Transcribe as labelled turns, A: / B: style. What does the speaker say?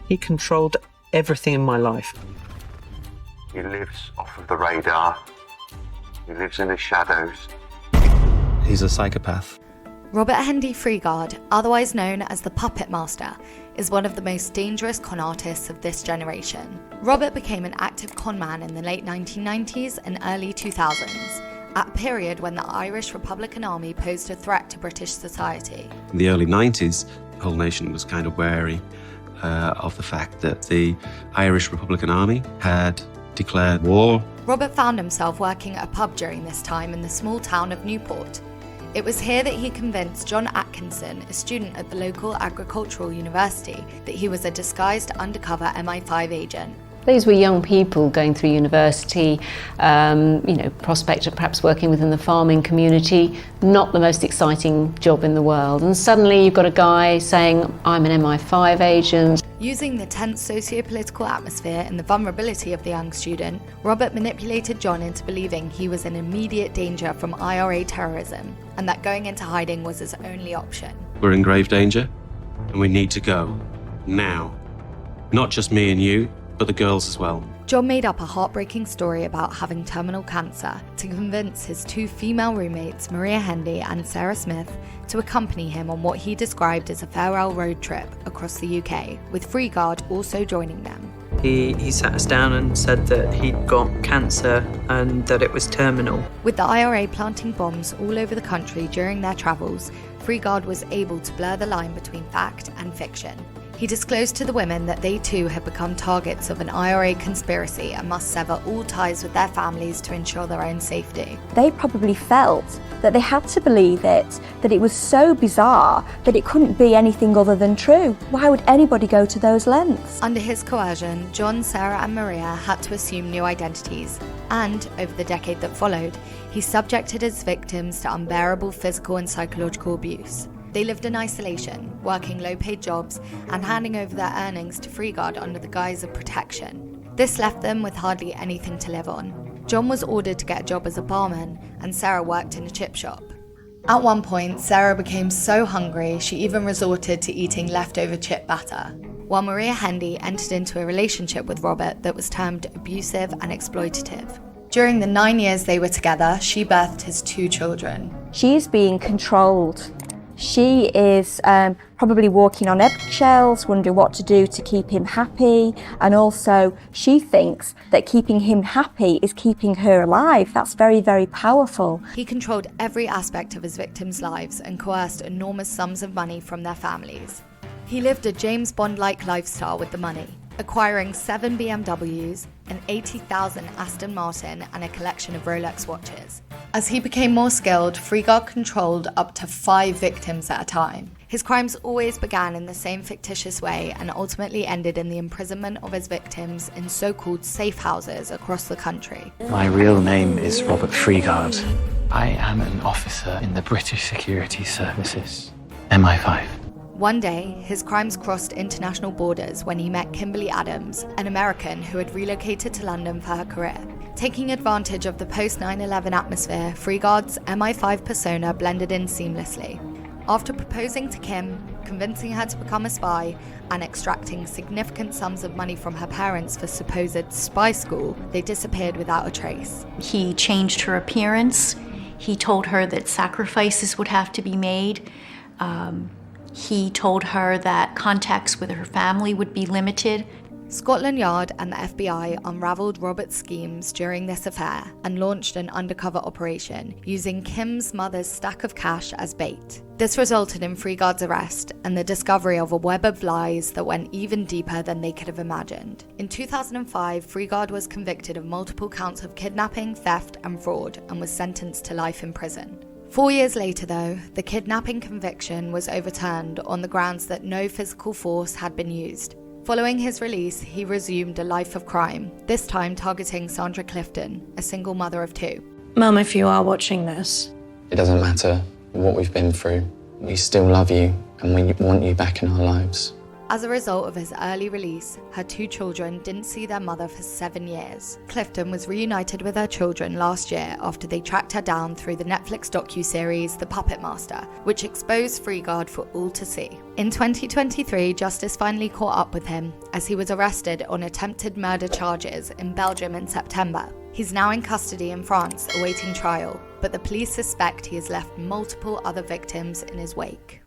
A: He controlled everything in my life.
B: He lives off of the radar. He lives in the shadows.
C: He's a psychopath.
D: Robert Hendy-Freegard, otherwise known as the Puppet Master, is one of the most dangerous con artists of this generation. Robert became an active con man in the late 1990s and early 2000s, at a period when the Irish Republican Army posed a threat to British society.
C: In the early 90s, the whole nation was kind of wary of the fact that the Irish Republican Army had declared war.
D: Robert found himself working at a pub during this time in the small town of Newport. It was here that he convinced John Atkinson, a student at the local agricultural university, that he was a disguised undercover MI5 agent.
E: These were young people going through university, prospect of perhaps working within the farming community, not the most exciting job in the world. And suddenly you've got a guy saying, I'm an MI5 agent.
D: Using the tense socio-political atmosphere and the vulnerability of the young student, Robert manipulated John into believing he was in immediate danger from IRA terrorism, and that going into hiding was his only option.
C: We're in grave danger, and we need to go. Now. Not just me and you, but the girls as well.
D: John made up a heartbreaking story about having terminal cancer to convince his two female roommates, Maria Hendy and Sarah Smith, to accompany him on what he described as a farewell road trip across the UK, with Freegard also joining them.
A: He sat us down and said that he'd got cancer and that it was terminal.
D: With the IRA planting bombs all over the country during their travels, Freegard was able to blur the line between fact and fiction. He disclosed to the women that they too had become targets of an IRA conspiracy and must sever all ties with their families to ensure their own safety.
F: They probably felt that they had to believe it, that it was so bizarre that it couldn't be anything other than true. Why would anybody go to those lengths?
D: Under his coercion, John, Sarah and Maria had to assume new identities, and over the decade that followed, he subjected his victims to unbearable physical and psychological abuse. They lived in isolation, working low-paid jobs and handing over their earnings to Freegard under the guise of protection. This left them with hardly anything to live on. John was ordered to get a job as a barman, and Sarah worked in a chip shop. At one point, Sarah became so hungry she even resorted to eating leftover chip batter, while Maria Hendy entered into a relationship with Robert that was termed abusive and exploitative. During the 9 years they were together, she birthed his 2 children.
F: She's being controlled. She is probably walking on eggshells, wondering what to do to keep him happy, and also she thinks that keeping him happy is keeping her alive. That's very, very powerful.
D: He controlled every aspect of his victims' lives and coerced enormous sums of money from their families. He lived a James Bond-like lifestyle with the money, acquiring 7 BMWs, an 80,000 Aston Martin and a collection of Rolex watches. As he became more skilled, Freegard controlled up to 5 victims at a time. His crimes always began in the same fictitious way and ultimately ended in the imprisonment of his victims in so-called safe houses across the country.
G: My real name is Robert Freegard. I am an officer in the British Security Services, MI5.
D: One day, his crimes crossed international borders when he met Kimberly Adams, an American who had relocated to London for her career. Taking advantage of the post-9/11 atmosphere, Freegard's MI5 persona blended in seamlessly. After proposing to Kim, convincing her to become a spy, and extracting significant sums of money from her parents for supposed spy school, they disappeared without a trace.
H: He changed her appearance. He told her that sacrifices would have to be made. He told her that contacts with her family would be limited.
D: Scotland Yard and the FBI unravelled Robert's schemes during this affair and launched an undercover operation, using Kim's mother's stack of cash as bait. This resulted in Freegard's arrest and the discovery of a web of lies that went even deeper than they could have imagined. In 2005, Freegard was convicted of multiple counts of kidnapping, theft and fraud and was sentenced to life in prison. 4 years later, though, the kidnapping conviction was overturned on the grounds that no physical force had been used. Following his release, he resumed a life of crime, this time targeting Sandra Clifton, a single mother of 2.
I: Mum, if you are watching this,
J: it doesn't matter what we've been through. We still love you and we want you back in our lives.
D: As a result of his early release, her 2 children didn't see their mother for 7 years. Clifton was reunited with her children last year after they tracked her down through the Netflix docuseries The Puppet Master, which exposed Freegard for all to see. In 2023, justice finally caught up with him as he was arrested on attempted murder charges in Belgium in September. He's now in custody in France awaiting trial, but the police suspect he has left multiple other victims in his wake.